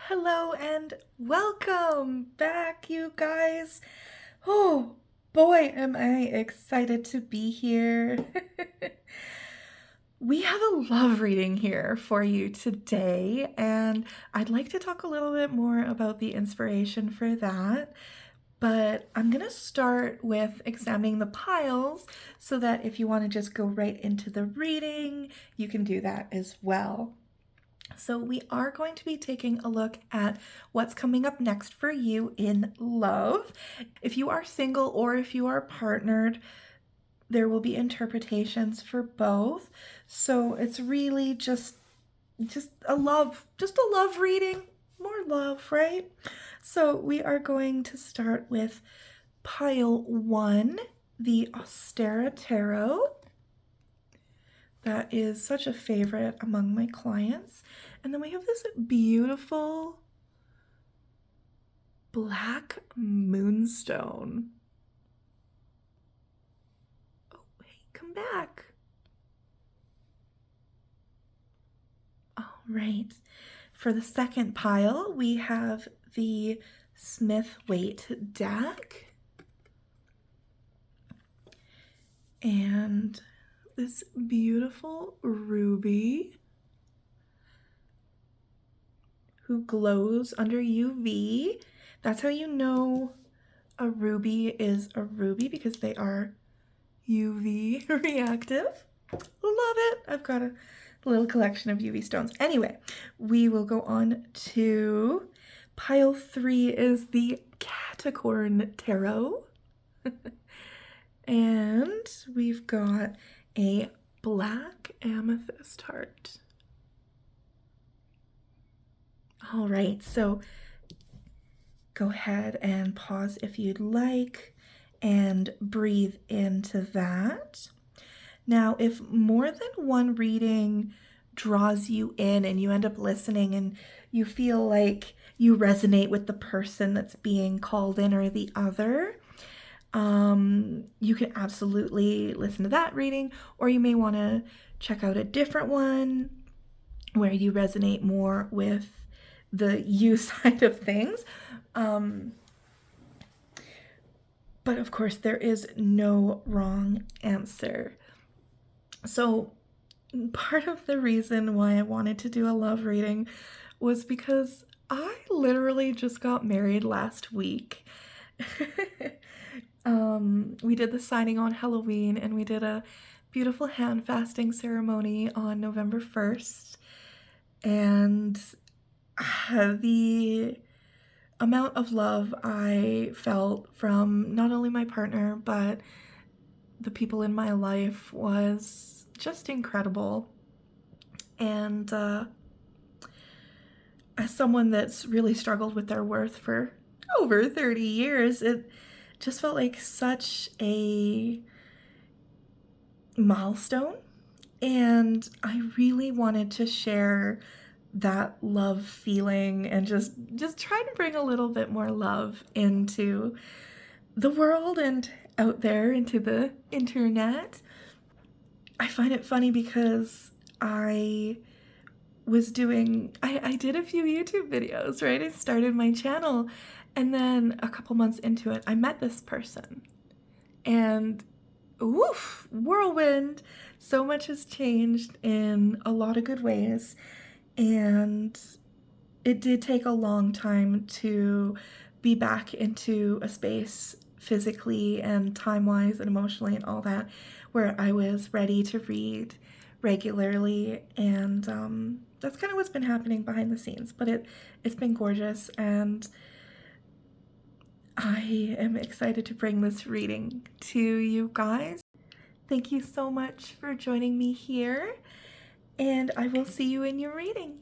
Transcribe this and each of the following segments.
Hello and welcome back, you guys. Oh boy, am I excited to be here. We have a love reading here for you today, and I'd like to talk a little bit more about the inspiration for that. But I'm going to start with examining the piles so that if you want to just go right into the reading, you can do that as well. So we are going to be taking a look at what's coming up next for you in love. If you are single or if you are partnered, there will be interpretations for both. So it's really just a love reading, more love, right? So we are going to start with pile 1, the Ostara Tarot. That is such a favorite among my clients. And then we have this beautiful black moonstone. Oh, hey, come back. All right. For the second pile, we have the Smith-Waite deck. And this beautiful ruby who glows under UV. That's how you know a ruby is a ruby, because they are UV reactive. Love it. I've got a little collection of UV stones. Anyway, we will go on to pile 3 is the Caticorn Tarot. And we've got a black amethyst heart. All right, so go ahead and pause if you'd like and breathe into that. Now, if more than one reading draws you in and you end up listening and you feel like you resonate with the person that's being called in or the other, you can absolutely listen to that reading, or you may want to check out a different one where you resonate more with the you side of things. But of course, there is no wrong answer. So part of the reason why I wanted to do a love reading was because I literally just got married last week. We did the signing on Halloween, and we did a beautiful hand fasting ceremony on November 1st. And the amount of love I felt from not only my partner, but the people in my life was just incredible. And as someone that's really struggled with their worth for over 30 years, it just felt like such a milestone. And I really wanted to share that love feeling and just try to bring a little bit more love into the world and out there into the internet. I find it funny because I did a few YouTube videos, right? I started my channel, and then a couple months into it, I met this person. And woof, whirlwind. So much has changed in a lot of good ways. And it did take a long time to be back into a space physically and time-wise and emotionally and all that, where I was ready to read regularly. And that's kind of what's been happening behind the scenes. But it's been gorgeous, and I am excited to bring this reading to you guys. Thank you so much for joining me here, and I will see you in your reading.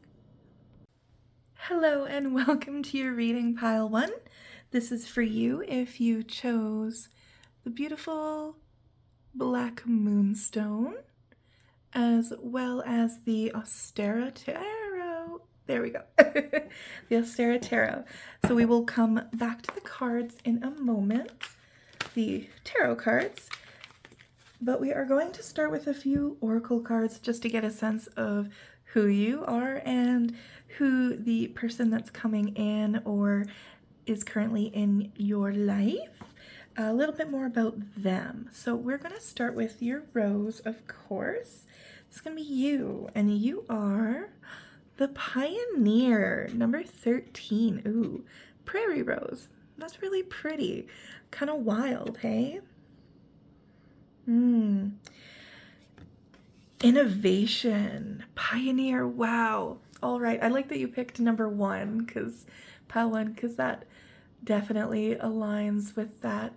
Hello and welcome to your reading, pile 1. This is for you if you chose the beautiful black moonstone, as well as the Ostara Tarot. There we go. The Ostara Tarot. So we will come back to the cards in a moment, the tarot cards. But we are going to start with a few oracle cards just to get a sense of who you are and who the person that's coming in or is currently in your life, a little bit more about them. So we're going to start with your Rose, of course. It's going to be you, and you are the Pioneer, number 13. Ooh, Prairie Rose. That's really pretty. Kind of wild, hey? Innovation, Pioneer, wow. All right, I like that you picked number 1, because pile 1, because that definitely aligns with that.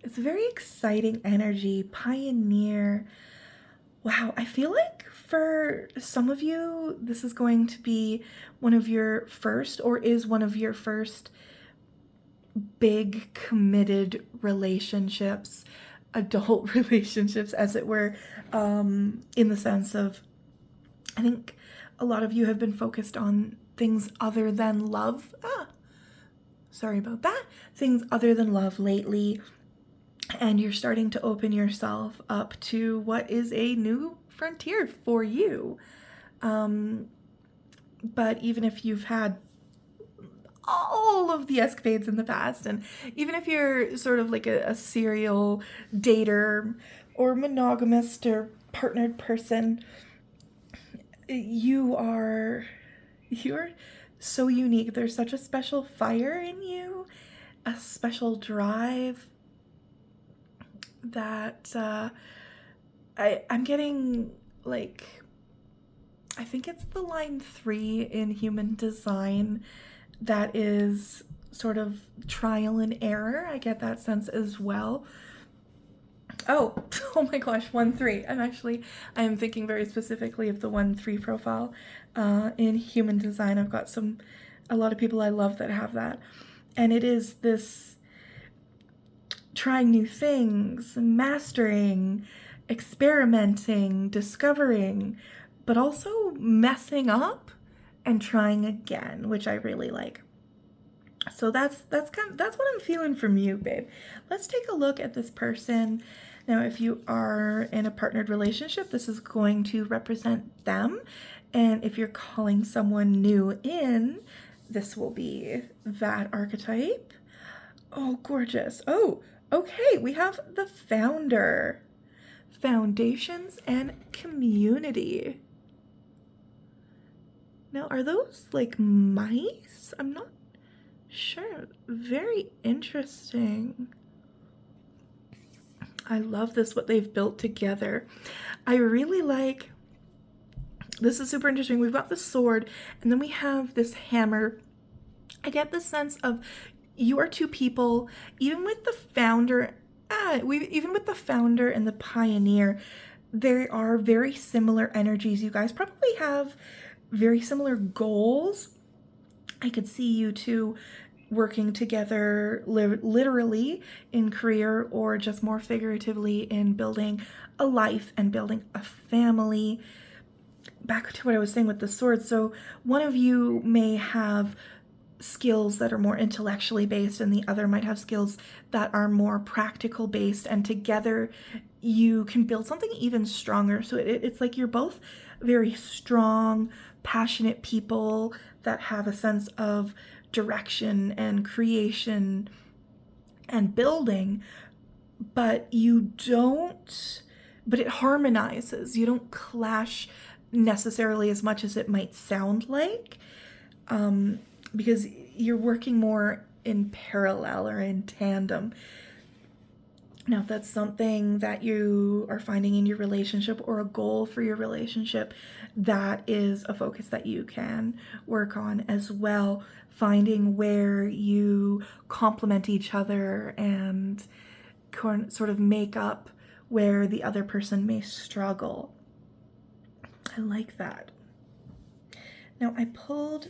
It's very exciting energy, Pioneer. Wow, I feel like for some of you, this is going to be one of your first, or is one of your first big committed relationships, adult relationships, as it were, in the sense of, I think a lot of you have been focused on things other than love. Sorry about that. Things other than love lately. And you're starting to open yourself up to what is a new frontier for you. But even if you've had all of the escapades in the past, and even if you're sort of like a serial dater or monogamist or partnered person, you're so unique. There's such a special fire in you, a special drive that I'm getting, like, I think it's the line 3 in human design that is sort of trial and error. I get that sense as well. Oh my gosh, 1-3. I am thinking very specifically of the 1-3 profile in human design. I've got a lot of people I love that have that. And it is this trying new things, mastering, experimenting, discovering, but also messing up and trying again, which I really like. So that's what I'm feeling from you, babe. Let's take a look at this person. Now, if you are in a partnered relationship, this is going to represent them. And if you're calling someone new in, this will be that archetype. Oh, gorgeous. Oh, okay. We have the Founder. Foundations and community. Now, are those like mice? I'm not sure. Very interesting. I love this, what they've built together. I really like, this is super interesting. We've got the sword, and then we have this hammer. I get the sense of you are two people, even with the Founder, even with the Founder and the Pioneer, there are very similar energies. You guys probably have very similar goals. I could see you two working together literally in career, or just more figuratively in building a life and building a family. Back to what I was saying with the sword. So one of you may have skills that are more intellectually based, and the other might have skills that are more practical based, and together you can build something even stronger. So it's like you're both very strong, passionate people that have a sense of direction and creation and building, but it harmonizes. You don't clash necessarily as much as it might sound like, because you're working more in parallel or in tandem. Now, if that's something that you are finding in your relationship, or a goal for your relationship, that is a focus that you can work on as well, finding where you complement each other and sort of make up where the other person may struggle. I like that. Now, I pulled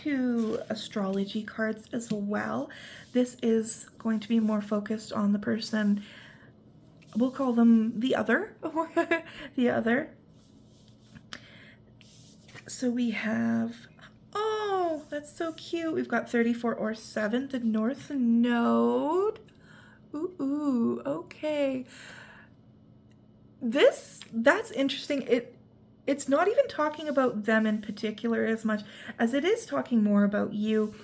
2 astrology cards as well. This is going to be more focused on the person, we'll call them the other, the other. So we have, oh, that's so cute. We've got 34 or 7, the North Node. Ooh, okay. That's interesting. it's not even talking about them in particular as much as it is talking more about you.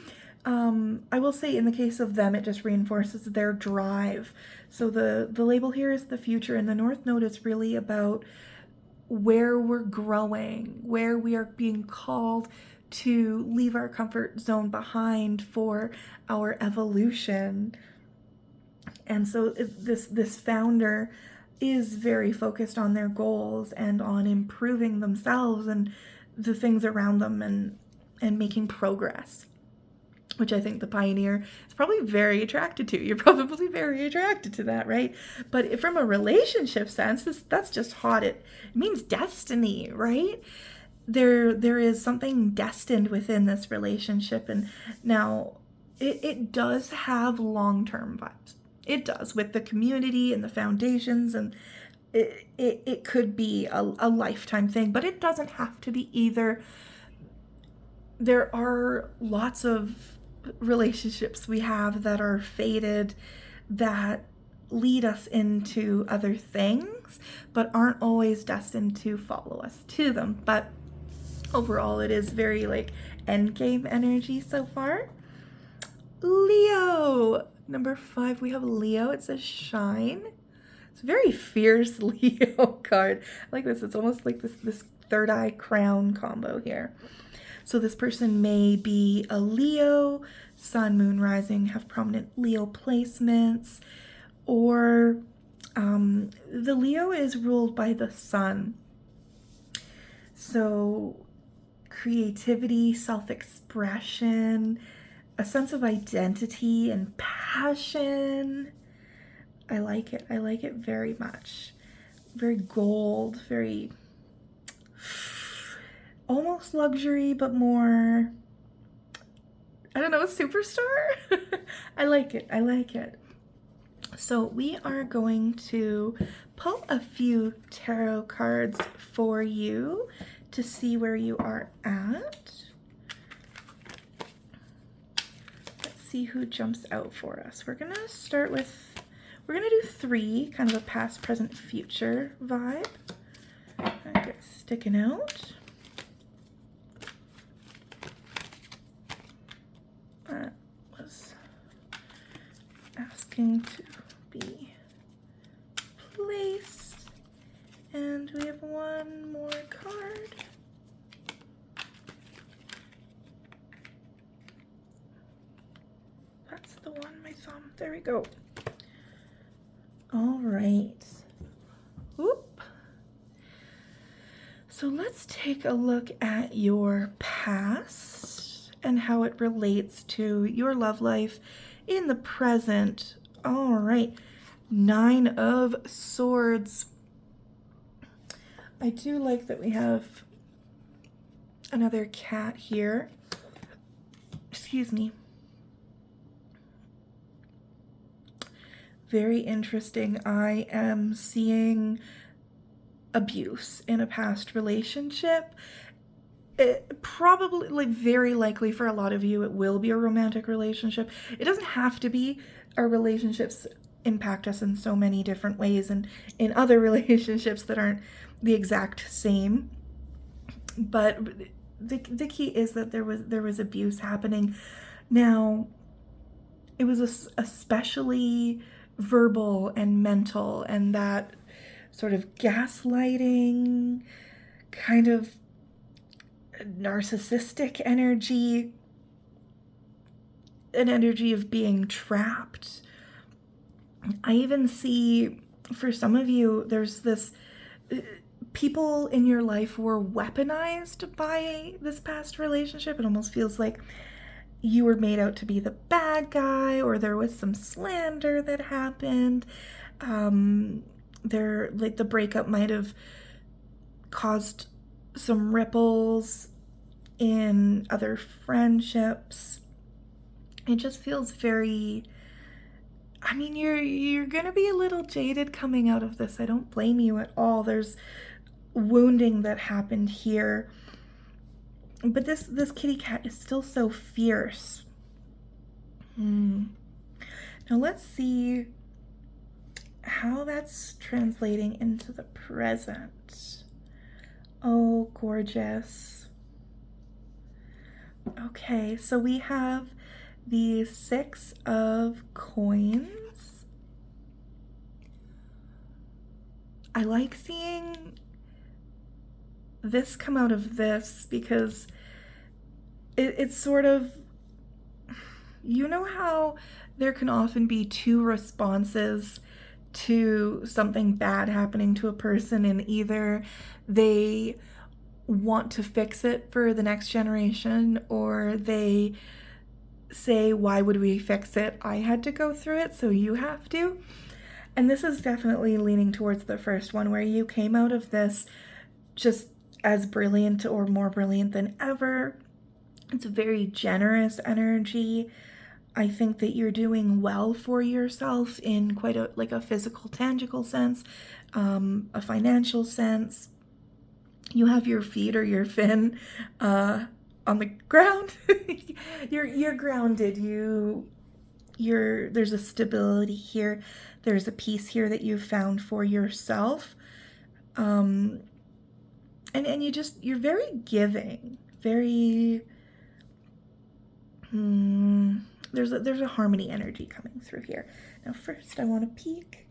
I will say in the case of them, it just reinforces their drive. So the label here is the future, and the North Node is really about where we're growing, where we are being called to leave our comfort zone behind for our evolution. And so this founder is very focused on their goals and on improving themselves and the things around them and making progress, which I think the pioneer is probably very attracted to. You're probably very attracted to that, right? But from a relationship sense, that's just hot. It means destiny, right? There is something destined within this relationship, and now it does have long-term vibes. It does, with the community and the foundations, and it could be a lifetime thing, but it doesn't have to be either. There are lots of relationships we have that are fated, that lead us into other things, but aren't always destined to follow us to them. But overall, it is very like endgame energy so far. Leo! Number 5, we have Leo. It says shine. It's a very fierce Leo card. I like this. It's almost like this third eye crown combo here. So this person may be a Leo, sun, moon, rising, have prominent Leo placements, or the Leo is ruled by the sun. So creativity, self-expression, a sense of identity and passion. I like it. I like it very much. Very gold, very almost luxury, but more, I don't know, a superstar? I like it. I like it. So we are going to pull a few tarot cards for you to see where you are at. Let's see who jumps out for us. We're going to start with, we're going to do 3, kind of a past, present, future vibe. Okay, sticking out. That was asking to be placed. And we have one more card. That's the one, my thumb. There we go. All right. Whoop. So let's take a look at your past and how it relates to your love life in the present. All right. 9 of Swords. I do like that we have another cat here. Excuse me. Very interesting. I am seeing abuse in a past relationship. It probably, like, very likely for a lot of you, it will be a romantic relationship. It doesn't have to be. Our relationships impact us in so many different ways, and in other relationships that aren't the exact same. But the key is that there was abuse happening. Now, it was especially verbal and mental, and that sort of gaslighting, kind of narcissistic energy, an energy of being trapped. I even see, for some of you, there's this, people in your life were weaponized by this past relationship. It almost feels like you were made out to be the bad guy, or there was some slander that happened. Like, the breakup might have caused some ripples in other friendships. It just feels very, I mean, you're gonna be a little jaded coming out of this. I don't blame you at all. There's wounding that happened here. But this kitty cat is still so fierce. Now let's see how that's translating into the present. Oh, gorgeous. Okay, so we have the 6 of coins. I like seeing this come out of this because it's sort of, you know how there can often be two responses to something bad happening to a person, and either they want to fix it for the next generation, or they say, why would we fix it? I had to go through it, so you have to. And this is definitely leaning towards the first one, where you came out of this just as brilliant or more brilliant than ever. It's a very generous energy. I think that you're doing well for yourself in quite a physical, tangible sense, a financial sense. You have your feet or your fin on the ground. You're grounded. There's a stability here. There's a peace here that you've found for yourself. And you're very giving, very, there's a harmony energy coming through here. Now first I want to peek.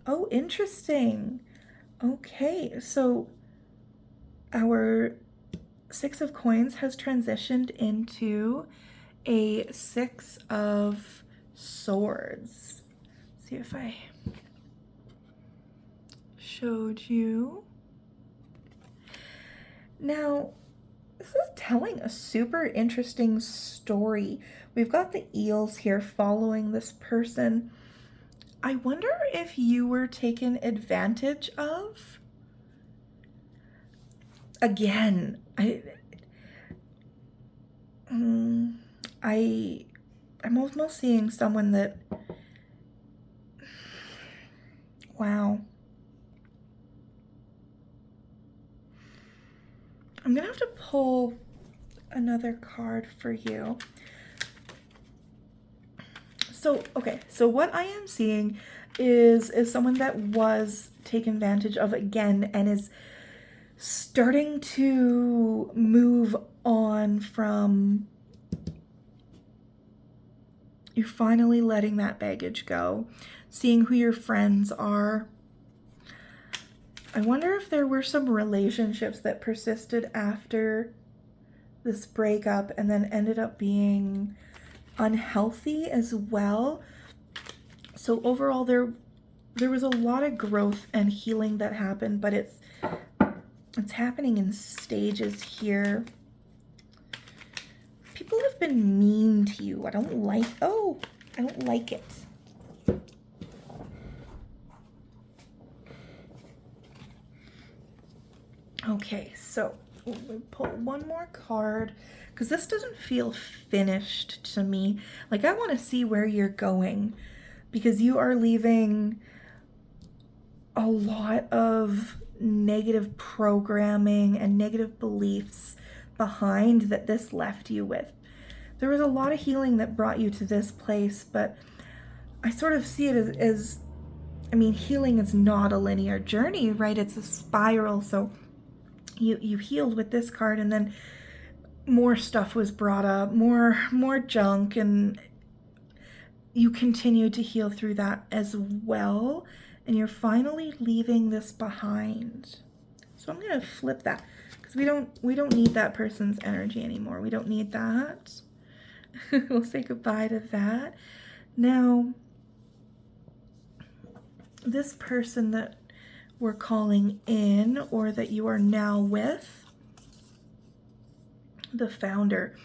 Oh, interesting. Okay, so our 6 of coins has transitioned into a 6 of swords. Let's see if I showed you. Now, this is telling a super interesting story. We've got the eels here following this person. I wonder if you were taken advantage of? Again, I'm almost seeing someone that, wow. I'm gonna have to pull another card for you. So, okay, so what I am seeing is someone that was taken advantage of again and is starting to move on from, you're finally letting that baggage go, seeing who your friends are. I wonder if there were some relationships that persisted after this breakup and then ended up being unhealthy as well. So overall, there was a lot of growth and healing that happened, but it's happening in stages here. People have been mean to you. I don't like it. Okay, so we'll pull one more card because this doesn't feel finished to me. Like, I want to see where you're going because you are leaving a lot of negative programming and negative beliefs behind that this left you with. There was a lot of healing that brought you to this place, but I sort of see it as healing is not a linear journey, right? It's a spiral. So you healed with this card, and then more stuff was brought up, more junk, and you continued to heal through that as well, and you're finally leaving this behind. So I'm gonna flip that because we don't need that person's energy anymore. We don't need that. We'll say goodbye to that. Now, this person that we're calling in, or that you are now with, the founder,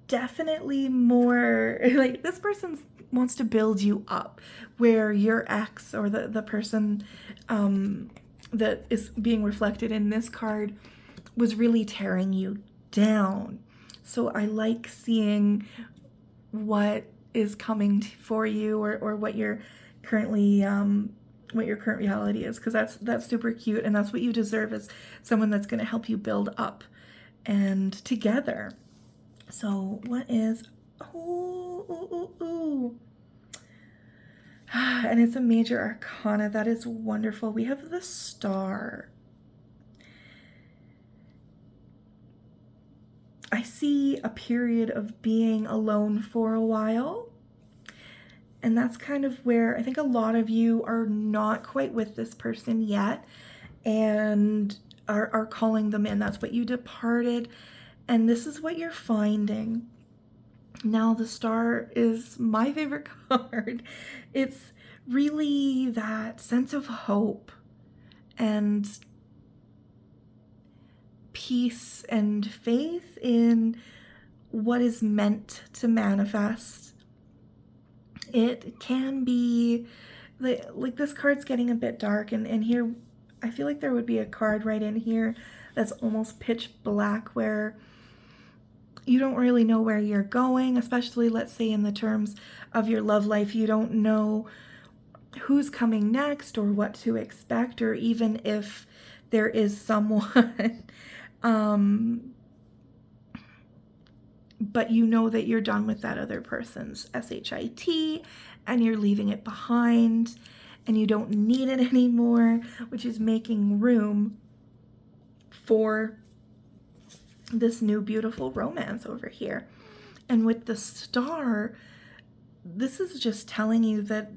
definitely more like this person wants to build you up, where your ex, or the person that is being reflected in this card, was really tearing you down. So I like seeing what is coming for you, or what you're currently what your current reality is, because that's super cute, and that's what you deserve, is someone that's going to help you build up and together. So what is, and it's a major arcana. That is wonderful. We have the Star. I see a period of being alone for a while. And that's kind of where I think a lot of you are not quite with this person yet and are calling them in. That's what you departed. And this is what you're finding. Now, the star is my favorite card. It's really that sense of hope and peace and faith in what is meant to manifest. It can be like this card's getting a bit dark, and here I feel like there would be a card right in here that's almost pitch black where you don't really know where you're going, especially let's say in the terms of your love life. You don't know who's coming next or what to expect, or even if there is someone. But you know that you're done with that other person's SHIT and you're leaving it behind and you don't need it anymore, which is making room for this new beautiful romance over here. And with the star, this is just telling you that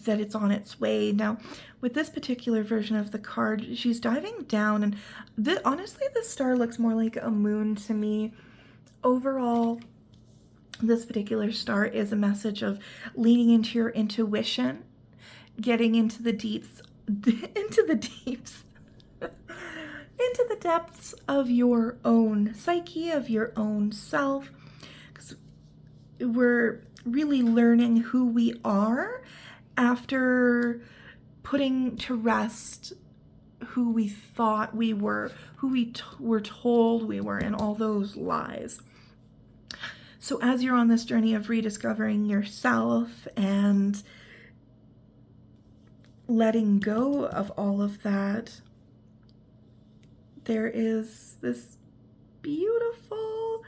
it's on its way. Now, with this particular version of the card, she's diving down, and honestly, this star looks more like a moon to me. Overall, this particular star is a message of leaning into your intuition, getting into the deeps, into the depths of your own psyche, of your own self, because we're really learning who we are after putting to rest who we thought we were, who we were told we were, and all those lies. So as you're on this journey of rediscovering yourself and letting go of all of that, there is this beautiful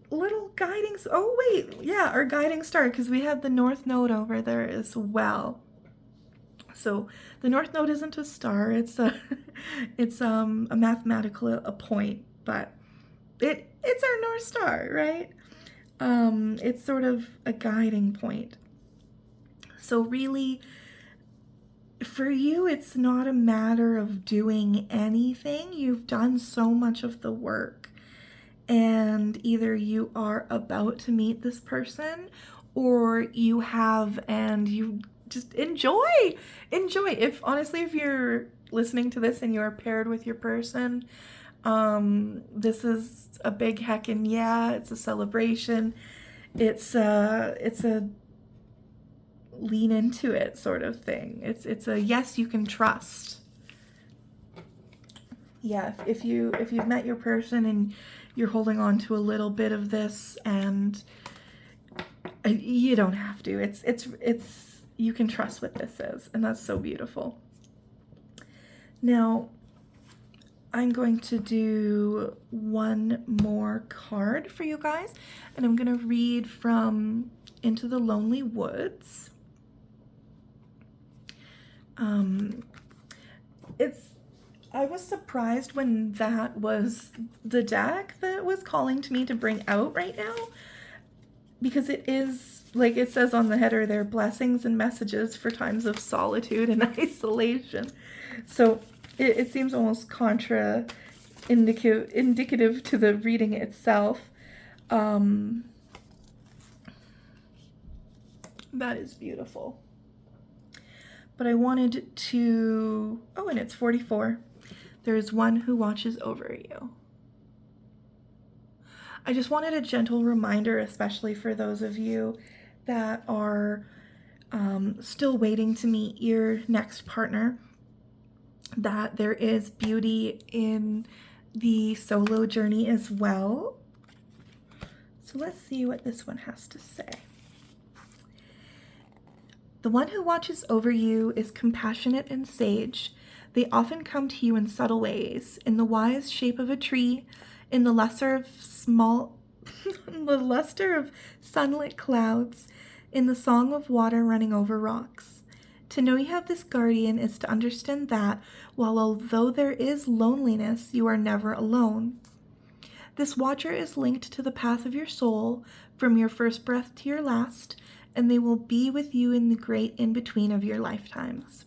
little guiding, our guiding star, because we have the North Node over there as well. So the North Node isn't a star, it's a mathematical point, but it's our North Star, right? It's sort of a guiding point. So really, for you, it's not a matter of doing anything. You've done so much of the work, and either you are about to meet this person or you have, and you just enjoy. If you're listening to this and you're paired with your person, this is a big heckin' yeah, it's a celebration. It's a lean into it sort of thing. It's a yes, you can trust. Yeah, if you've met your person and you're holding on to a little bit of this, and you don't have to. It's you can trust what this is, and that's so beautiful. Now, I'm going to do one more card for you guys, and I'm going to read from Into the Lonely Woods. I was surprised when that was the deck that was calling to me to bring out right now, because it is, like it says on the header there, blessings and messages for times of solitude and isolation. So it seems almost indicative to the reading itself. That is beautiful. But I wanted to, and it's 44. There is one who watches over you. I just wanted a gentle reminder, especially for those of you that are still waiting to meet your next partner, that there is beauty in the solo journey as well. So let's see what this one has to say. The one who watches over you is compassionate and sage. They often come to you in subtle ways, in the wise shape of a tree, in the luster of sunlit clouds, in the song of water running over rocks. To know you have this guardian is to understand that, while although there is loneliness, you are never alone. This watcher is linked to the path of your soul from your first breath to your last, and they will be with you in the great in-between of your lifetimes.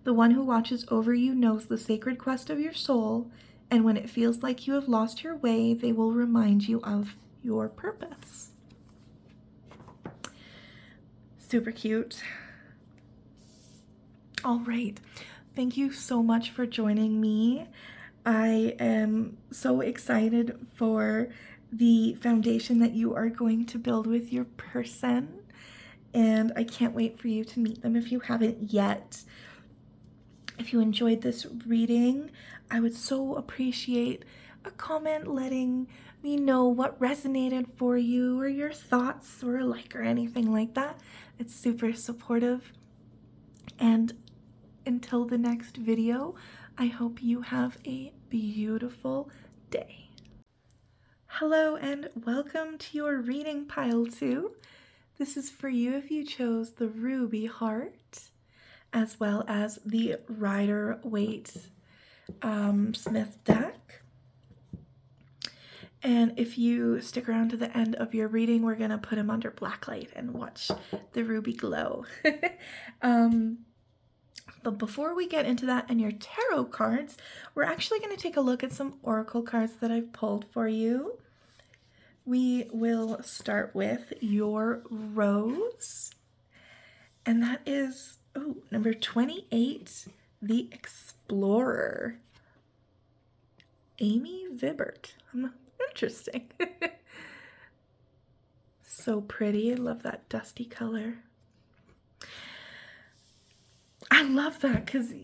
The one who watches over you knows the sacred quest of your soul, and when it feels like you have lost your way, they will remind you of your purpose. Super cute. All right. Thank you so much for joining me. I am so excited for the foundation that you are going to build with your person, and I can't wait for you to meet them if you haven't yet. If you enjoyed this reading, I would so appreciate a comment letting me know what resonated for you, or your thoughts, or a like, or anything like that. It's super supportive. And until the next video, I hope you have a beautiful day. Hello and welcome to your reading pile 2. This is for you if you chose the Ruby Heart, as well as the Rider Waite Smith deck. And if you stick around to the end of your reading, we're going to put him under blacklight and watch the ruby glow. But before we get into that and your tarot cards, we're actually going to take a look at some oracle cards that I've pulled for you. We will start with your Rose, and that is number 28, the Explorer. Amy Gibbard. Interesting. So pretty. I love that dusty color. I love that because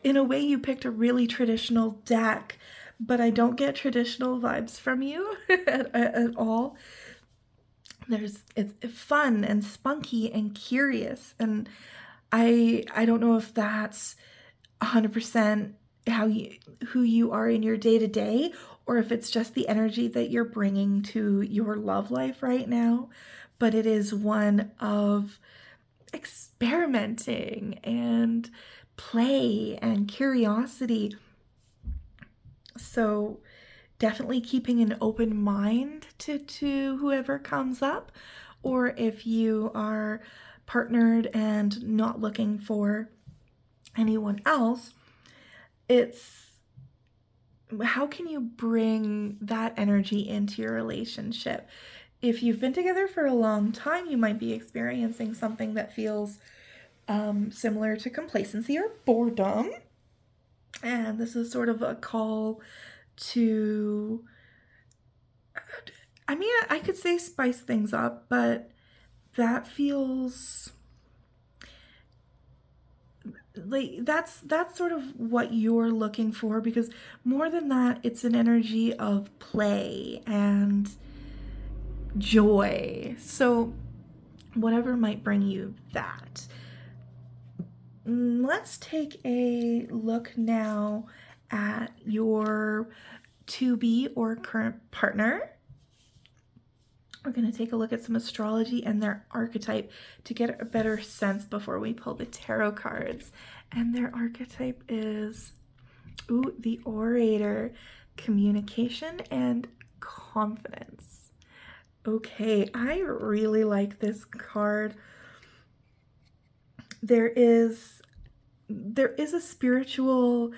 in a way you picked a really traditional deck, but I don't get traditional vibes from you at all. It's fun and spunky and curious, and I don't know if that's 100% who you are in your day-to-day, or if it's just the energy that you're bringing to your love life right now, but it is one of experimenting and play and curiosity. So definitely keeping an open mind to whoever comes up, or if you are partnered and not looking for anyone else, it's how can you bring that energy into your relationship? If you've been together for a long time, you might be experiencing something that feels similar to complacency or boredom. And this is sort of a call to, I mean, I could say spice things up, but that feels like that's sort of what you're looking for, because more than that, it's an energy of play and joy. So whatever might bring you that. Let's take a look now at your to-be or current partner. We're going to take a look at some astrology and their archetype to get a better sense before we pull the tarot cards. And their archetype is, the Orator, communication and confidence. Okay, I really like this card. There is a spiritual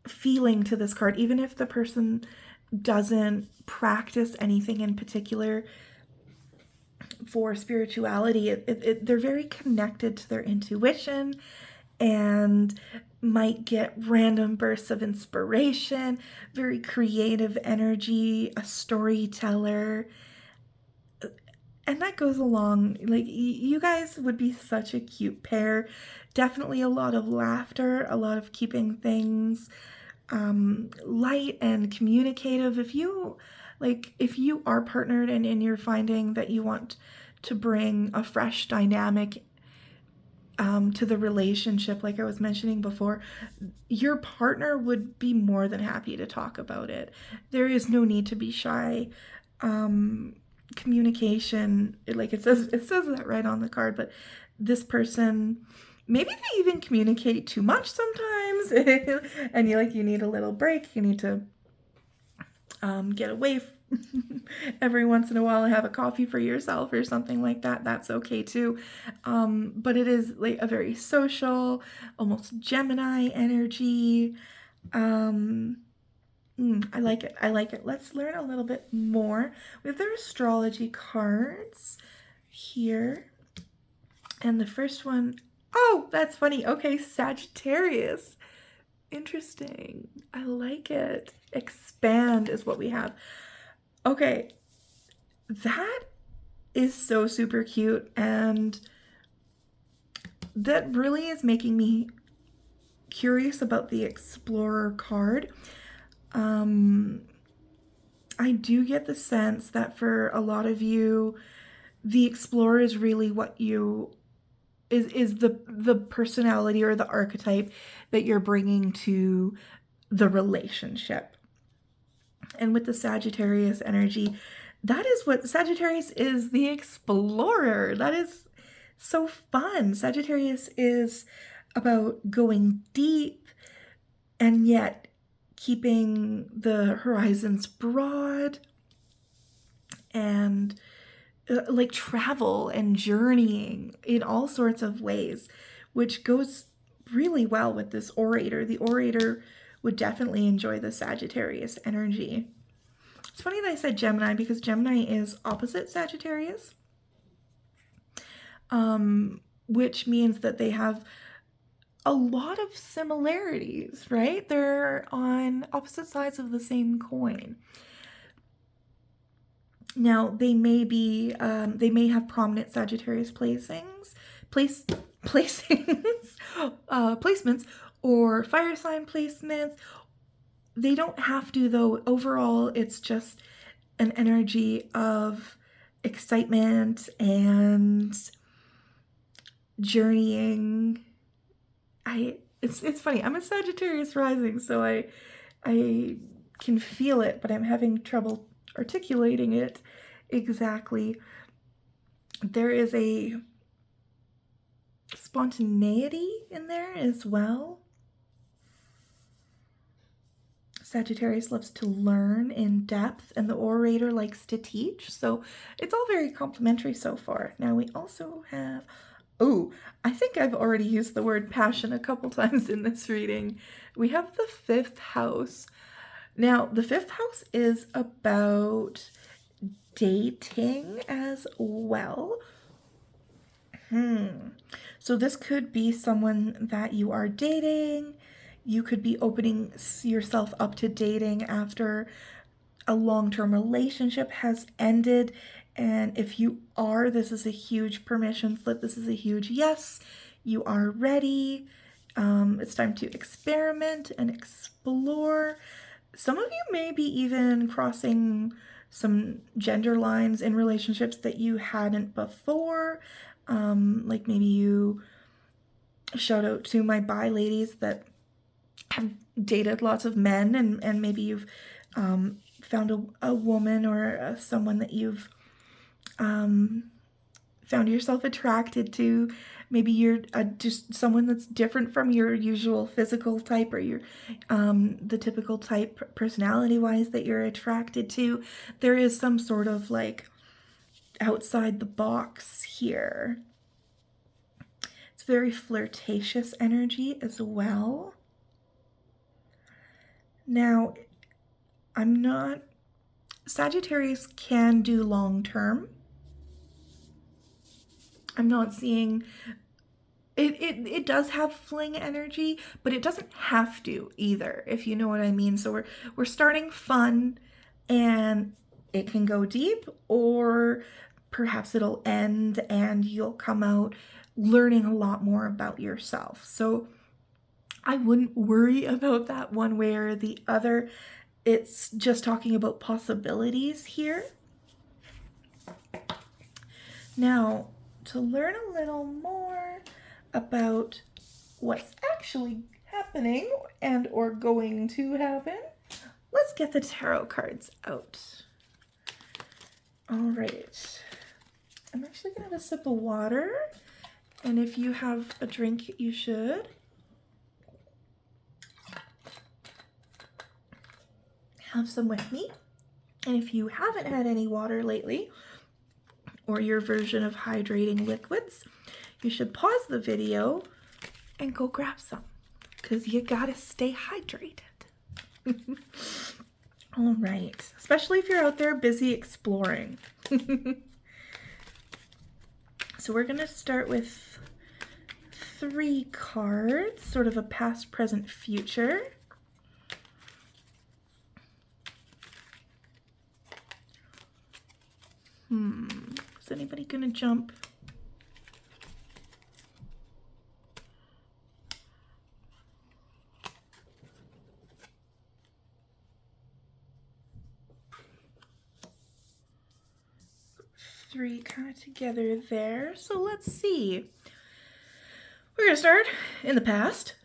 feeling to this card, even if the person doesn't practice anything in particular for spirituality. They're very connected to their intuition and might get random bursts of inspiration, very creative energy, a storyteller. And that goes along, like, you guys would be such a cute pair. Definitely a lot of laughter, a lot of keeping things light and communicative. If you are partnered and you're finding that you want to bring a fresh dynamic to the relationship, like I was mentioning before, your partner would be more than happy to talk about it. There is no need to be shy. Communication, like it says that right on the card, but this person, maybe they even communicate too much sometimes and you need a little break. You need to get away every once in a while, have a coffee for yourself or something like that. That's okay too. But it is like a very social, almost Gemini energy. I like it. I like it. Let's learn a little bit more. We have their astrology cards here. And the first one, oh, that's funny. Okay, Sagittarius. Interesting. I like it. Expand is what we have. Okay, that is so super cute, and that really is making me curious about the Explorer card. I do get the sense that for a lot of you, the Explorer is really what you is the personality or the archetype that you're bringing to the relationship. And with the Sagittarius energy, that is what Sagittarius is, the explorer. That is so fun. Sagittarius is about going deep and yet keeping the horizons broad, and like travel and journeying in all sorts of ways, which goes really well with this orator. The orator would definitely enjoy the Sagittarius energy. It's funny that I said Gemini because Gemini is opposite Sagittarius, which means that they have a lot of similarities, right? They're on opposite sides of the same coin. Now, they may have prominent Sagittarius placements, or fire sign placements. They don't have to, though. Overall, it's just an energy of excitement and journeying. It's funny. I'm a Sagittarius rising, so I can feel it, but I'm having trouble articulating it exactly. There is a spontaneity in there as well. Sagittarius loves to learn in depth, and the orator likes to teach, so it's all very complimentary so far. Now we also have, oh, I think I've already used the word passion a couple times in this reading. We have the 5th house. Now, the 5th house is about dating as well. So this could be someone that you are dating. You could be opening yourself up to dating after a long-term relationship has ended. And if you are, this is a huge permission slip. This is a huge yes. You are ready. It's time to experiment and explore. Some of you may be even crossing some gender lines in relationships that you hadn't before. Like maybe you, shout out to my bi ladies that have dated lots of men, and maybe you've found a woman or someone that you've found yourself attracted to. Maybe you're just someone that's different from your usual physical type, or your the typical type personality-wise that you're attracted to. There is some sort of like outside the box here. It's very flirtatious energy as well. Now, Sagittarius can do long-term. I'm not seeing, it does have fling energy, but it doesn't have to either, if you know what I mean. So we're starting fun, and it can go deep, or perhaps it'll end and you'll come out learning a lot more about yourself. So I wouldn't worry about that one way or the other. It's just talking about possibilities here. Now, to learn a little more about what's actually happening and or going to happen, let's get the tarot cards out. All right. I'm actually going to have a sip of water, and if you have a drink, you should. Have some with me. And if you haven't had any water lately, or your version of hydrating liquids, you should pause the video and go grab some, because you gotta stay hydrated. All right, especially if you're out there busy exploring. So we're gonna start with 3 cards, sort of a past, present, future. Is anybody gonna jump? Three kind of together there. So let's see. We're gonna start in the past.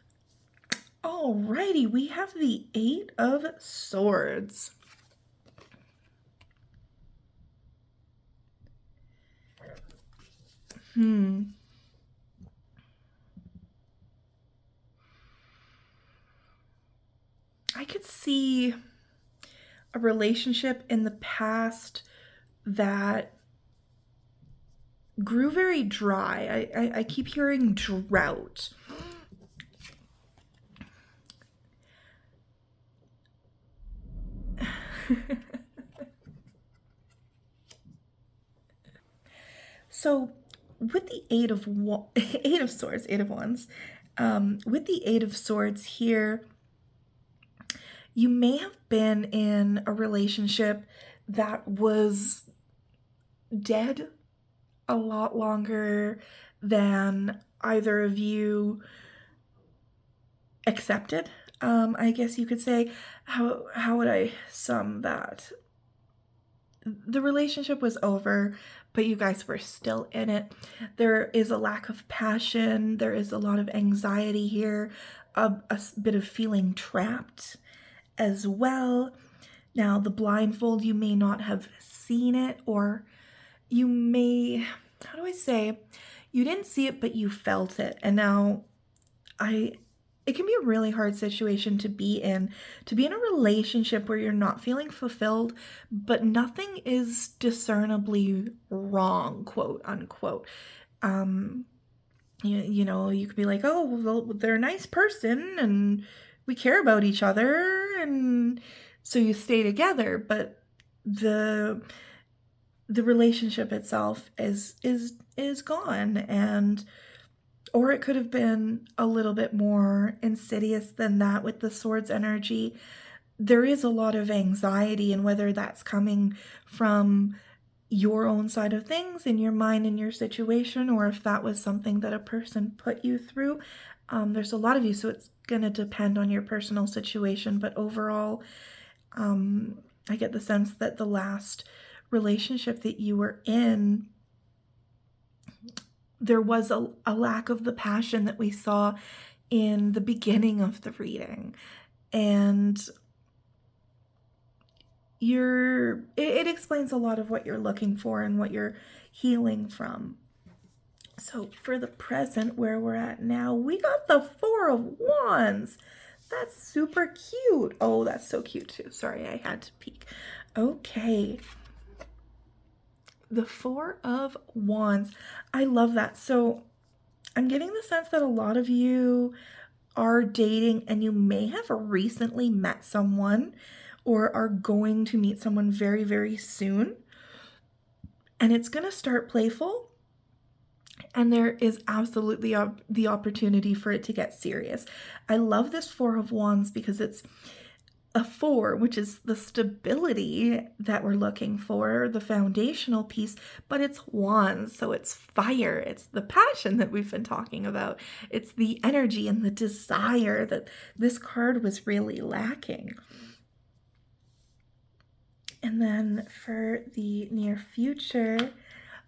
Alrighty, we have the 8 of Swords. I could see a relationship in the past that grew very dry. I keep hearing drought. So with the Eight of Swords, Eight of Wands, with the Eight of Swords here, you may have been in a relationship that was dead a lot longer than either of you accepted. I guess you could say. How would I sum that? The relationship was over, but you guys were still in it. There is a lack of passion. There is a lot of anxiety here, a bit of feeling trapped as well. Now, the blindfold, you may not have seen it, or you may, how do I say, you didn't see it, but you felt it. And now it can be a really hard situation to be in a relationship where you're not feeling fulfilled, but nothing is discernibly wrong, quote unquote. You know, you could be like, oh, well, they're a nice person and we care about each other, and so you stay together, but the relationship itself is gone. And or it could have been a little bit more insidious than that with the Swords energy. There is a lot of anxiety, and whether that's coming from your own side of things in your mind and your situation, or if that was something that a person put you through. There's a lot of you, so it's going to depend on your personal situation. But overall, I get the sense that the last relationship that you were in, there was a lack of the passion that we saw in the beginning of the reading. And it explains a lot of what you're looking for and what you're healing from. So for the present, where we're at now, we got the Four of Wands. That's super cute. Oh, that's so cute too. Sorry, I had to peek. Okay. The Four of Wands. I love that. So I'm getting the sense that a lot of you are dating, and you may have recently met someone or are going to meet someone very, very soon. And it's going to start playful. And there is absolutely the opportunity for it to get serious. I love this Four of Wands because it's a 4, which is the stability that we're looking for, the foundational piece, but it's wands, so it's fire. It's the passion that we've been talking about. It's the energy and the desire that this card was really lacking. And then for the near future,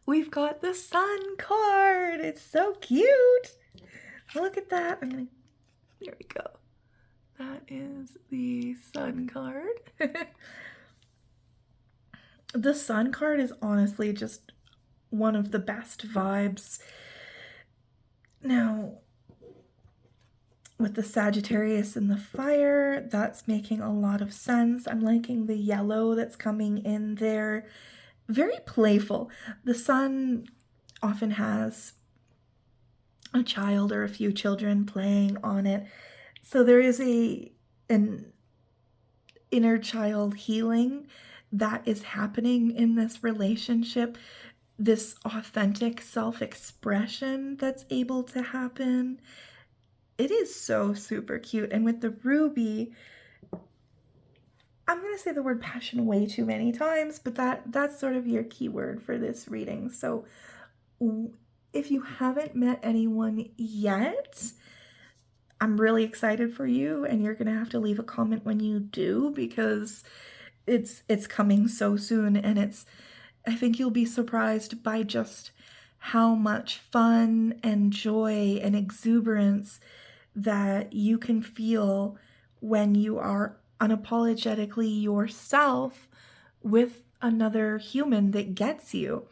we've got the Sun card. It's so cute. Look at that. There we go. That is the Sun card. The Sun card is honestly just one of the best vibes. Now, with the Sagittarius and the fire, that's making a lot of sense. I'm liking the yellow that's coming in there. Very playful. The sun often has a child or a few children playing on it. So there is an inner child healing that is happening in this relationship. This authentic self-expression that's able to happen. It is so super cute. And with the ruby, I'm going to say the word passion way too many times, but that's sort of your keyword for this reading. So if you haven't met anyone yet, I'm really excited for you, and you're going to have to leave a comment when you do, because it's coming so soon, and I think you'll be surprised by just how much fun and joy and exuberance that you can feel when you are unapologetically yourself with another human that gets you.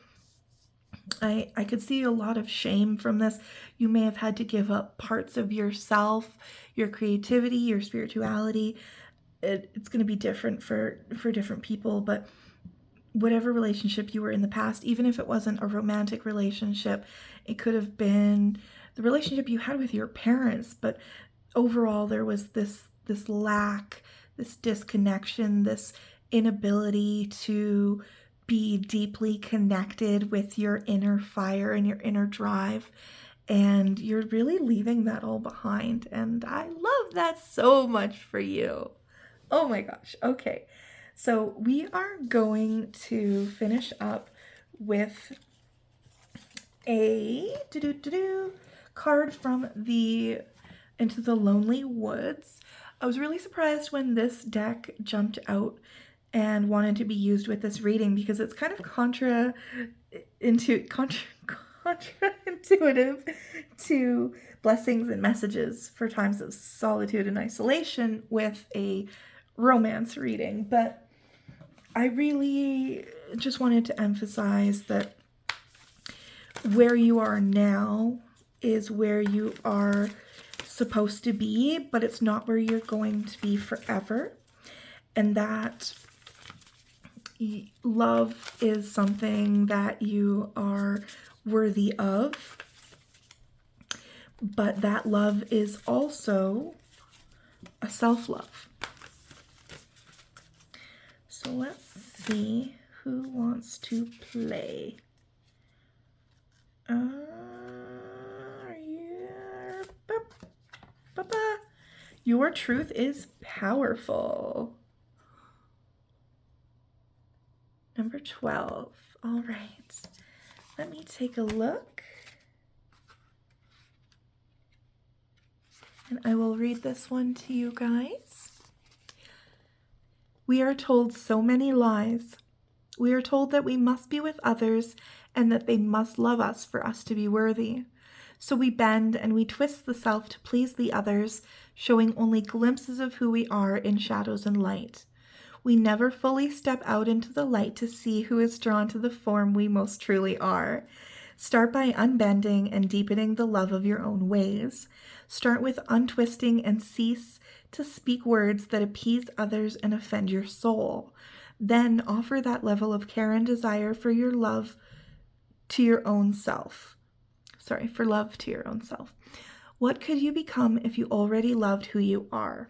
I could see a lot of shame from this. You may have had to give up parts of yourself, your creativity, your spirituality. It's going to be different for different people, but whatever relationship you were in the past, even if it wasn't a romantic relationship, it could have been the relationship you had with your parents, but overall there was this lack, this disconnection, this inability to be deeply connected with your inner fire and your inner drive, and you're really leaving that all behind, and I love that so much for you. Oh my gosh. Okay, so we are going to finish up with a card from the Into the Lonely Woods. I was really surprised when this deck jumped out and wanted to be used with this reading, because it's kind of counterintuitive to blessings and messages for times of solitude and isolation with a romance reading. But I really just wanted to emphasize that where you are now is where you are supposed to be, but it's not where you're going to be forever, and that love is something that you are worthy of, but that love is also a self-love. So let's see who wants to play. Your truth is powerful. Number 12. All right. Let me take a look. And I will read this one to you guys. We are told so many lies. We are told that we must be with others and that they must love us for us to be worthy. So we bend and we twist the self to please the others, showing only glimpses of who we are in shadows and light. We never fully step out into the light to see who is drawn to the form we most truly are. Start by unbending and deepening the love of your own ways. Start with untwisting and cease to speak words that appease others and offend your soul. Then offer that level of care and desire for your love to your own self. For love to your own self. What could you become if you already loved who you are?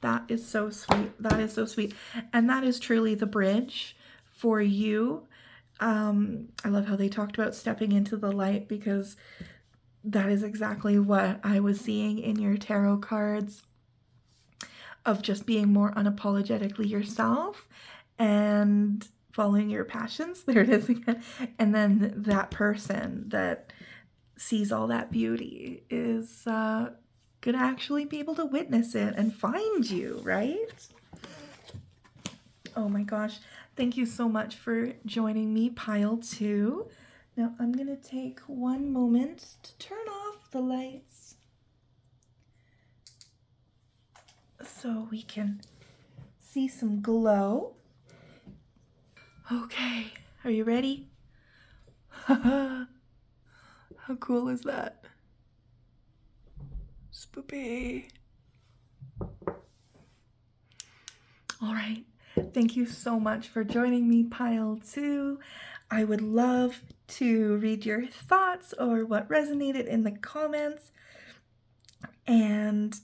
That is so sweet. That is so sweet. And that is truly the bridge for you. I love how they talked about stepping into the light, because that is exactly what I was seeing in your tarot cards, of just being more unapologetically yourself and following your passions. There it is again. And then that person that sees all that beauty is gonna actually be able to witness it and find you, right? Oh my gosh. Thank you so much for joining me, Pile 2. Now I'm gonna take one moment to turn off the lights so we can see some glow. Okay, are you ready? How cool is that? Spoopy. All right. Thank you so much for joining me, Pile 2. I would love to read your thoughts or what resonated in the comments. And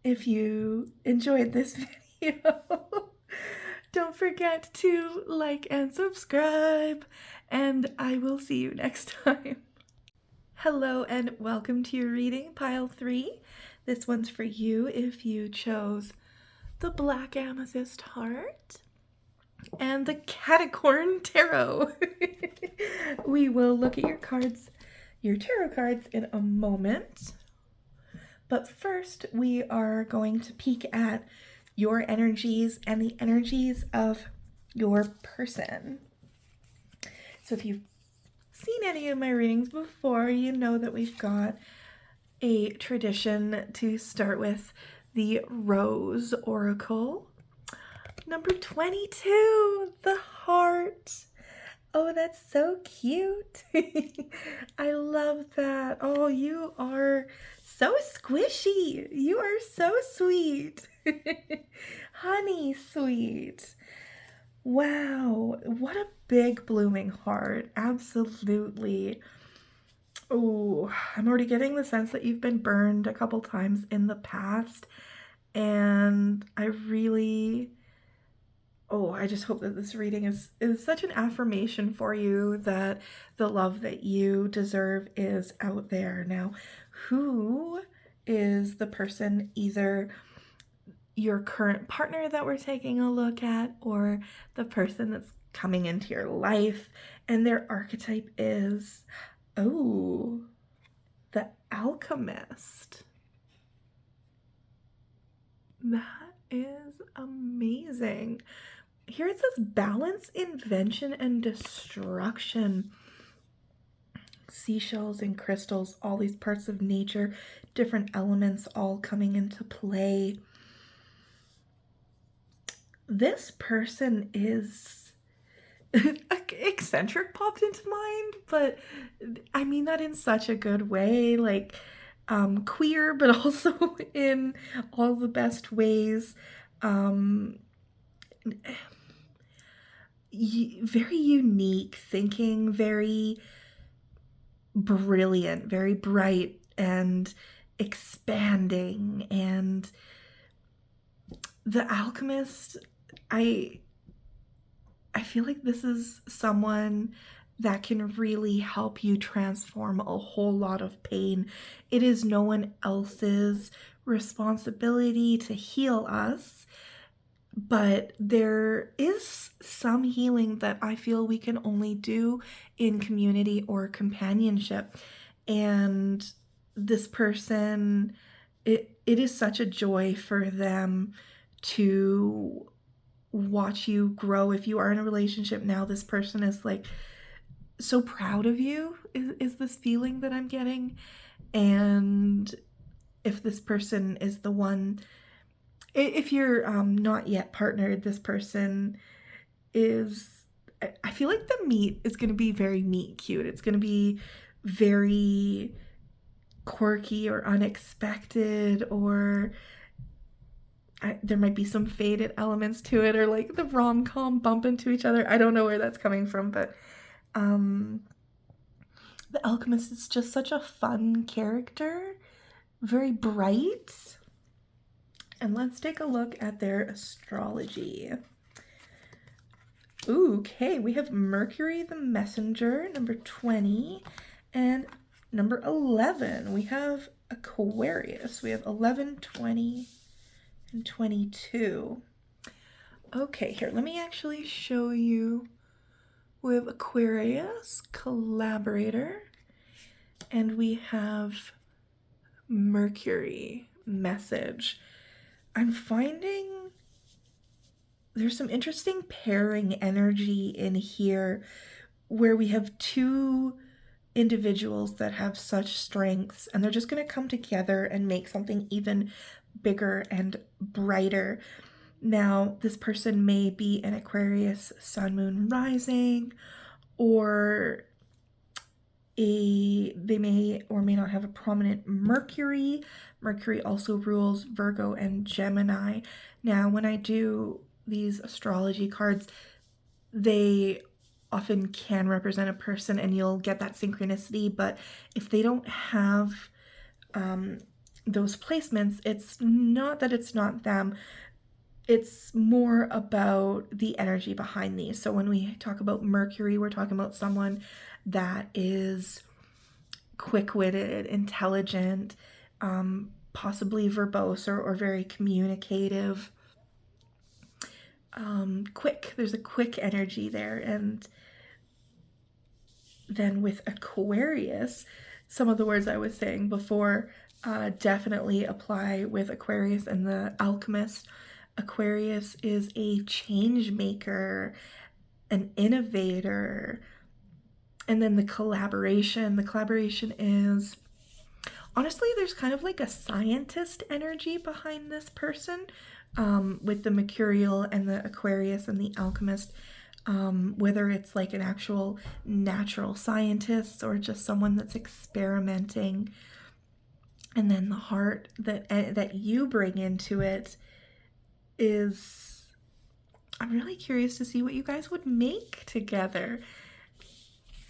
if you enjoyed this video, don't forget to like and subscribe. And I will see you next time. Hello and welcome to your reading, Pile 3. This one's for you if you chose the Black Amethyst Heart and the Caticorn Tarot. We will look at your cards, your tarot cards, in a moment. But first, we are going to peek at your energies and the energies of your person. So if you've seen any of my readings before, you know that we've got a tradition to start with the Rose Oracle. Number 22, the heart. Oh, that's so cute. I love that. Oh, you are so squishy. You are so sweet. Honey sweet. Wow, what a big blooming heart. Absolutely. Oh, I'm already getting the sense that you've been burned a couple times in the past, and I just hope that this reading is such an affirmation for you that the love that you deserve is out there. Now, who is the person, either your current partner that we're taking a look at, or the person that's coming into your life, and their archetype is, oh, the alchemist. That is amazing. Here it says balance, invention, and destruction. Seashells and crystals, all these parts of nature, different elements all coming into play. This person is eccentric popped into mind, but I mean that in such a good way, like queer, but also in all the best ways. Very unique thinking, very brilliant, very bright and expanding. And the alchemist, I feel like this is someone that can really help you transform a whole lot of pain. It is no one else's responsibility to heal us, but there is some healing that I feel we can only do in community or companionship. And this person, it is such a joy for them to watch you grow. If you are in a relationship now, this person is like so proud of you, is this feeling that I'm getting. And if this person is the one, if you're not yet partnered, this person is, I feel like the meet is going to be very meet cute. It's going to be very quirky or unexpected, or there might be some faded elements to it, or like the rom-com bump into each other. I don't know where that's coming from, but the alchemist is just such a fun character, very bright. And let's take a look at their astrology. Okay, we have Mercury the Messenger, number 20, and number 11. We have Aquarius. We have 11, 20, and 22. Okay, here, let me actually show you. We have Aquarius, Collaborator, and we have Mercury, Message. I'm finding there's some interesting pairing energy in here where we have two individuals that have such strengths, and they're just going to come together and make something even bigger and brighter. Now, this person may be an Aquarius Sun, Moon, Rising, or they may or may not have a prominent Mercury. Mercury also rules Virgo and Gemini. Now, when I do these astrology cards, they often can represent a person and you'll get that synchronicity, but if they don't have those placements, it's not that it's not them. It's more about the energy behind these. So when we talk about Mercury, we're talking about someone that is quick-witted, intelligent, possibly verbose or very communicative. Quick. There's a quick energy there. And then with Aquarius, some of the words I was saying before definitely apply with Aquarius and the Alchemist. Aquarius is a change maker, an innovator. And then the collaboration is, honestly, there's kind of like a scientist energy behind this person, with the Mercurial and the Aquarius and the Alchemist, whether it's like an actual natural scientist or just someone that's experimenting. And then the heart that you bring into it is, I'm really curious to see what you guys would make together.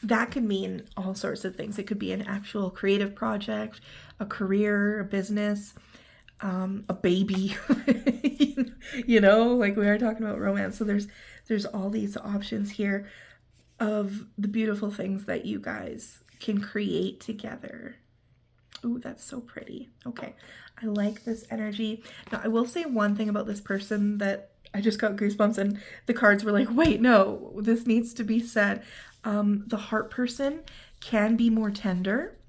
That could mean all sorts of things. It could be an actual creative project, a career, a business, a baby, like we are talking about romance. So there's all these options here of the beautiful things that you guys can create together. Ooh, that's so pretty. Okay, I like this energy. Now, I will say one thing about this person that I just got goosebumps and the cards were like, wait, no, this needs to be said. The heart person can be more tender,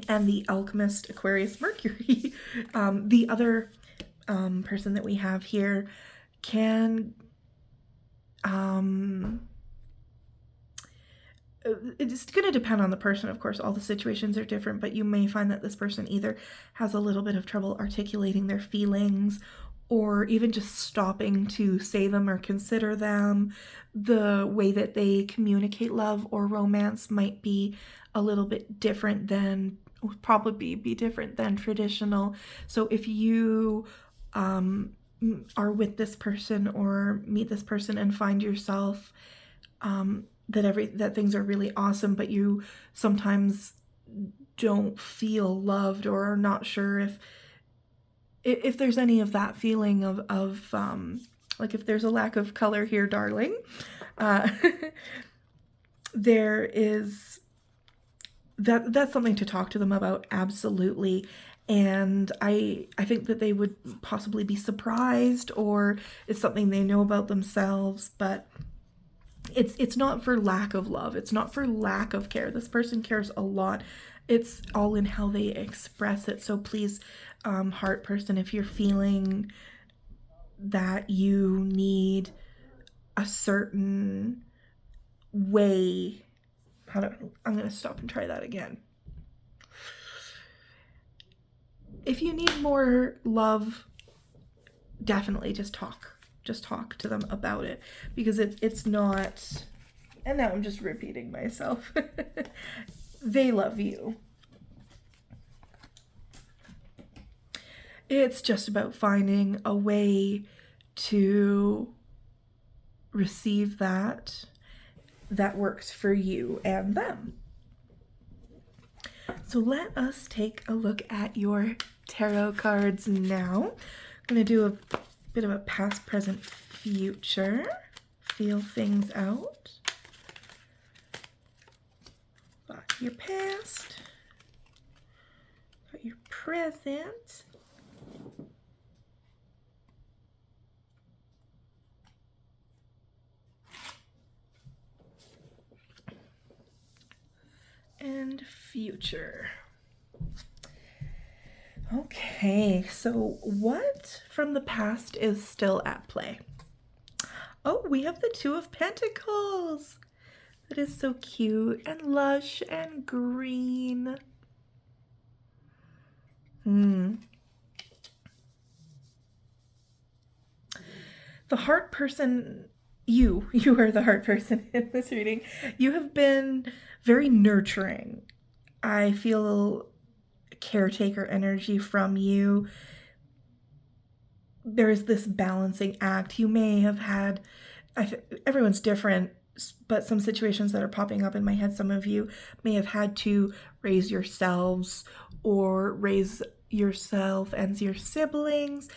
and the Alchemist, Aquarius, Mercury, the other person that we have here can, it's going to depend on the person, of course. All the situations are different, but you may find that this person either has a little bit of trouble articulating their feelings or even just stopping to say them or consider them. The way that they communicate love or romance might be a little bit different than, would probably be different than traditional. So if you are with this person or meet this person and find yourself that things are really awesome, but you sometimes don't feel loved or are not sure if there's any of that feeling of like if there's a lack of color here, darling, there is that's something to talk to them about, absolutely. And I think that they would possibly be surprised, or it's something they know about themselves, but it's not for lack of love. It's not for lack of care. This person cares a lot. It's all in how they express it. So please, heart person, if you're feeling that you need a certain way, I'm going to stop and try that again. If you need more love, definitely just talk to them about it, because it's not, and now I'm just repeating myself. They love you. It's just about finding a way to receive that works for you and them. So let us take a look at your tarot cards now. I'm going to do a bit of a past, present, future. Feel things out. Got your past. Got your present. And future. Okay, so what from the past is still at play? Oh, we have the Two of Pentacles. That is so cute and lush and green. The heart person you are the heart person in this reading. You have been very nurturing. I feel caretaker energy from you. There is this balancing act. You may have had, everyone's different, but some situations that are popping up in my head, some of you may have had to raise yourselves or raise yourself and your siblings,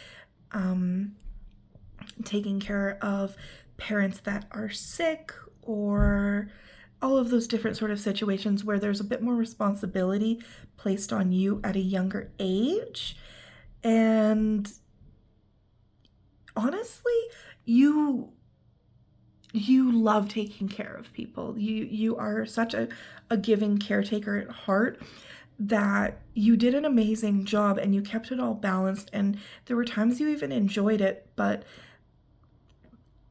taking care of parents that are sick, or all of those different sort of situations where there's a bit more responsibility placed on you at a younger age. And honestly, you love taking care of people. You are such a giving caretaker at heart that you did an amazing job, and you kept it all balanced, and there were times you even enjoyed it, but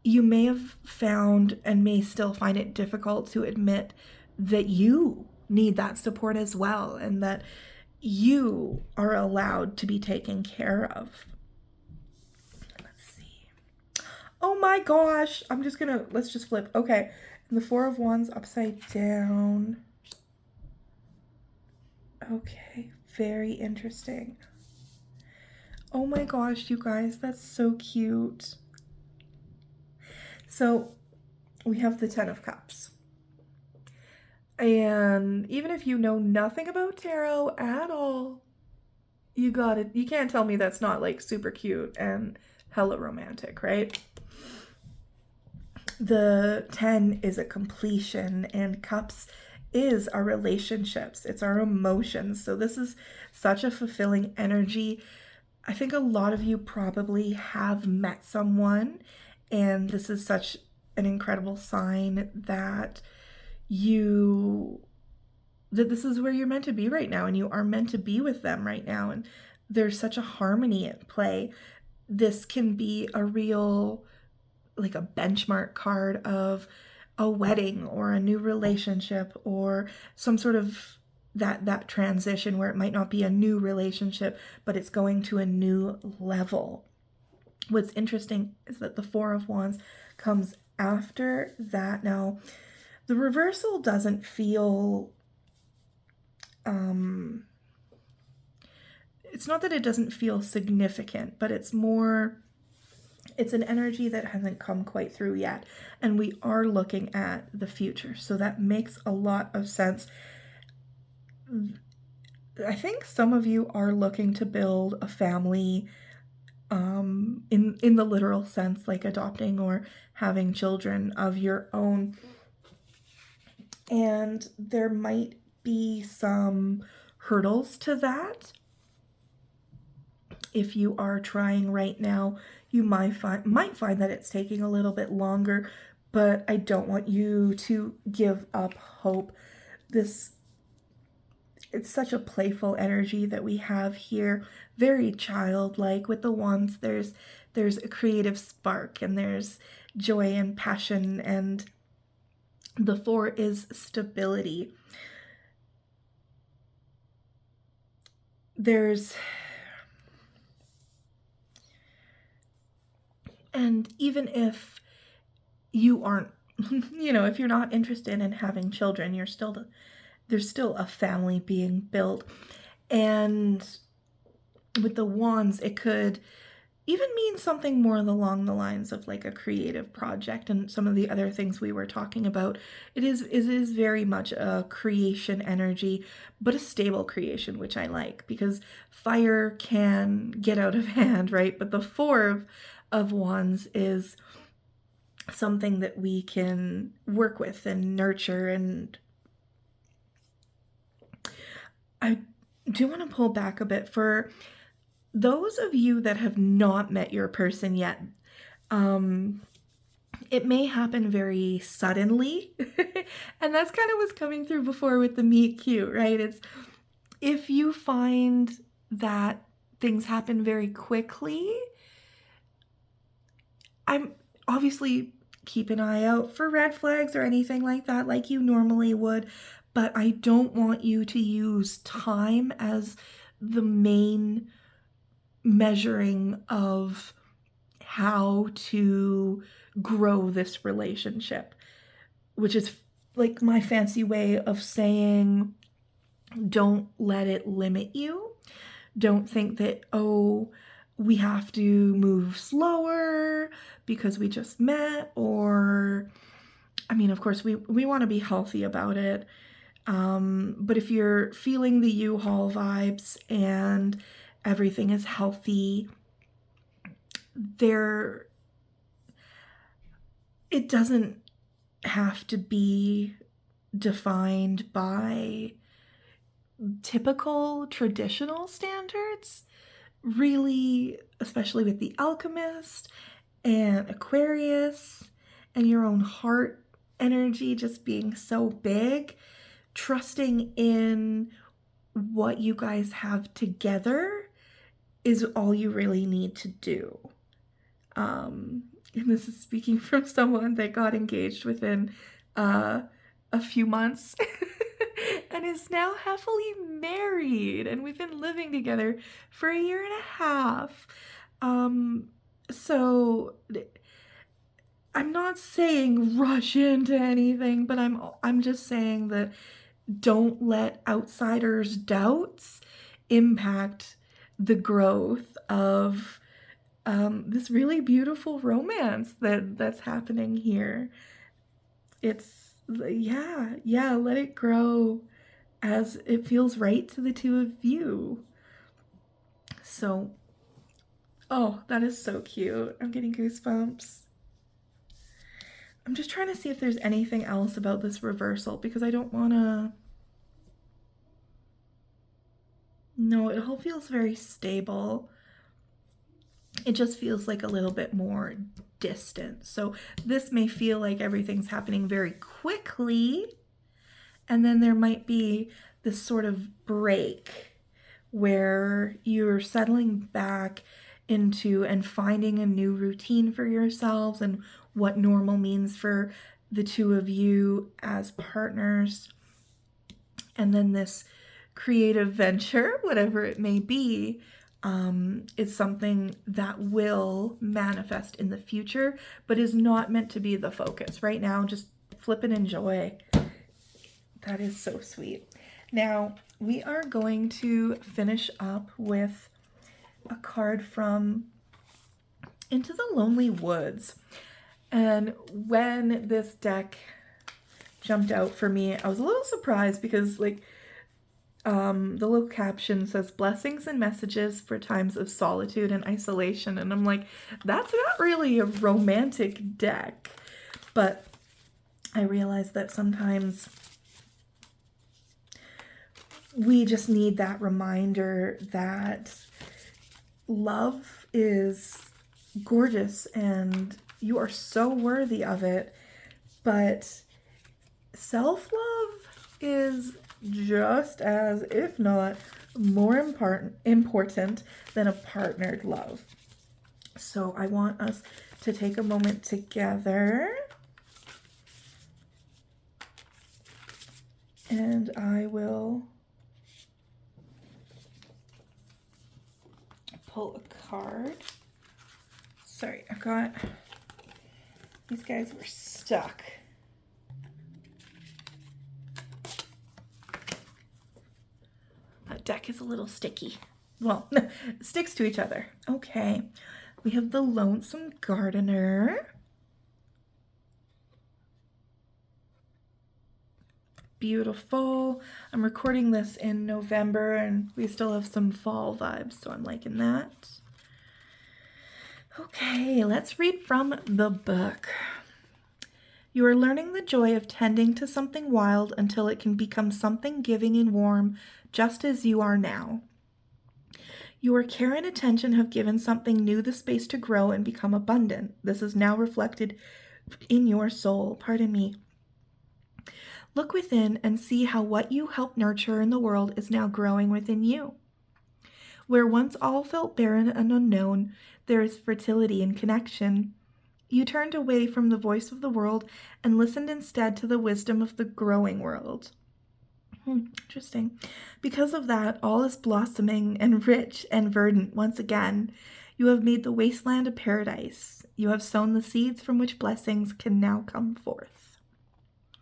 you may have found and may still find it difficult to admit that you need that support as well, and that you are allowed to be taken care of. Let's see. Oh my gosh. Let's just flip. Okay. And the Four of Wands upside down. Okay. Very interesting. Oh my gosh, you guys, that's so cute. So we have the Ten of Cups. And even if you know nothing about tarot at all, you got it. You can't tell me that's not like super cute and hella romantic, right? The 10 is a completion, and cups is our relationships. It's our emotions. So this is such a fulfilling energy. I think a lot of you probably have met someone, and this is such an incredible sign that this is where you're meant to be right now, and you are meant to be with them right now, and there's such a harmony at play. This can be a real, like a benchmark card of a wedding or a new relationship, or some sort of that transition where it might not be a new relationship, but it's going to a new level. What's interesting is that the Four of Wands comes after that. Now, the reversal doesn't feel, it's not that it doesn't feel significant, but it's an energy that hasn't come quite through yet. And we are looking at the future. So that makes a lot of sense. I think some of you are looking to build a family, in the literal sense, like adopting or having children of your own. And there might be some hurdles to that. If you are trying right now, you might find that it's taking a little bit longer, but I don't want you to give up hope. It's such a playful energy that we have here, very childlike. With the wands, there's a creative spark, and there's joy and passion, and the four is stability. And even if you aren't, if you're not interested in having children, there's still a family being built. And with the wands, it could even mean something more along the lines of like a creative project and some of the other things we were talking about. It is very much a creation energy, but a stable creation, which I like, because fire can get out of hand, right? But the Four of Wands is something that we can work with and nurture. And I do want to pull back a bit for those of you that have not met your person yet. It may happen very suddenly, and that's kind of what's coming through before with the meet cute, right? It's if you find that things happen very quickly, I'm obviously keep an eye out for red flags or anything like that, like you normally would, but I don't want you to use time as the main measuring of how to grow this relationship, which is like my fancy way of saying don't let it limit you. Don't think that, oh, we have to move slower because we just met, or, I mean, of course, we want to be healthy about it. But if you're feeling the U-Haul vibes and everything is healthy, it doesn't have to be defined by typical traditional standards. Really, especially with the Alchemist and Aquarius and your own heart energy just being so big, trusting in what you guys have together is all you really need to do. And this is speaking from someone that got engaged within a few months and is now happily married, and we've been living together for 1.5 years. So I'm not saying rush into anything, but I'm just saying that don't let outsiders' doubts impact the growth of this really beautiful romance that's happening here. It's, yeah, let it grow as it feels right to the two of you. So, oh, that is so cute. I'm getting goosebumps. I'm just trying to see if there's anything else about this reversal, because I don't want to... No, it all feels very stable. It just feels like a little bit more distant. So this may feel like everything's happening very quickly, and then there might be this sort of break where you're settling back into and finding a new routine for yourselves and what normal means for the two of you as partners. And then this creative venture, whatever it may be, is something that will manifest in the future, but is not meant to be the focus. Right now, just flip and enjoy. That is so sweet. Now, we are going to finish up with a card from Into the Lonely Woods. And when this deck jumped out for me, I was a little surprised because, like, the little caption says blessings and messages for times of solitude and isolation, and I'm like, that's not really a romantic deck. But I realized that sometimes we just need that reminder that love is gorgeous and you are so worthy of it, but self-love is just as, if not more important than a partnered love. So I want us to take a moment together, and I will pull a card. Sorry, I've got, these guys were stuck. That deck is a little sticky. Well, sticks to each other. Okay, we have the Lonesome Gardener. Beautiful. I'm recording this in November and we still have some fall vibes, so I'm liking that. Okay, let's read from the book. You are learning the joy of tending to something wild until it can become something giving and warm, just as you are now. Your care and attention have given something new the space to grow and become abundant. This is now reflected in your soul. Pardon me. Look within and see how what you helped nurture in the world is now growing within you. Where once all felt barren and unknown, there is fertility and connection. You turned away from the voice of the world and listened instead to the wisdom of the growing world. Interesting. Because of that, all is blossoming and rich and verdant once again. You have made the wasteland a paradise. You have sown the seeds from which blessings can now come forth.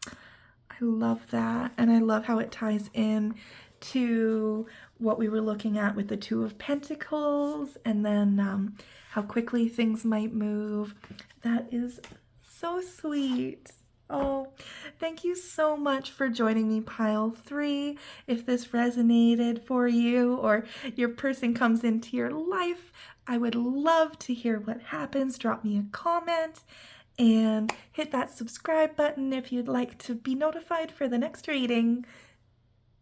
I love that, and I love how it ties in to what we were looking at with the Two of Pentacles, and then how quickly things might move. That is so sweet. Oh, thank you so much for joining me, Pile 3. If this resonated for you or your person comes into your life, I would love to hear what happens. Drop me a comment and hit that subscribe button if you'd like to be notified for the next reading.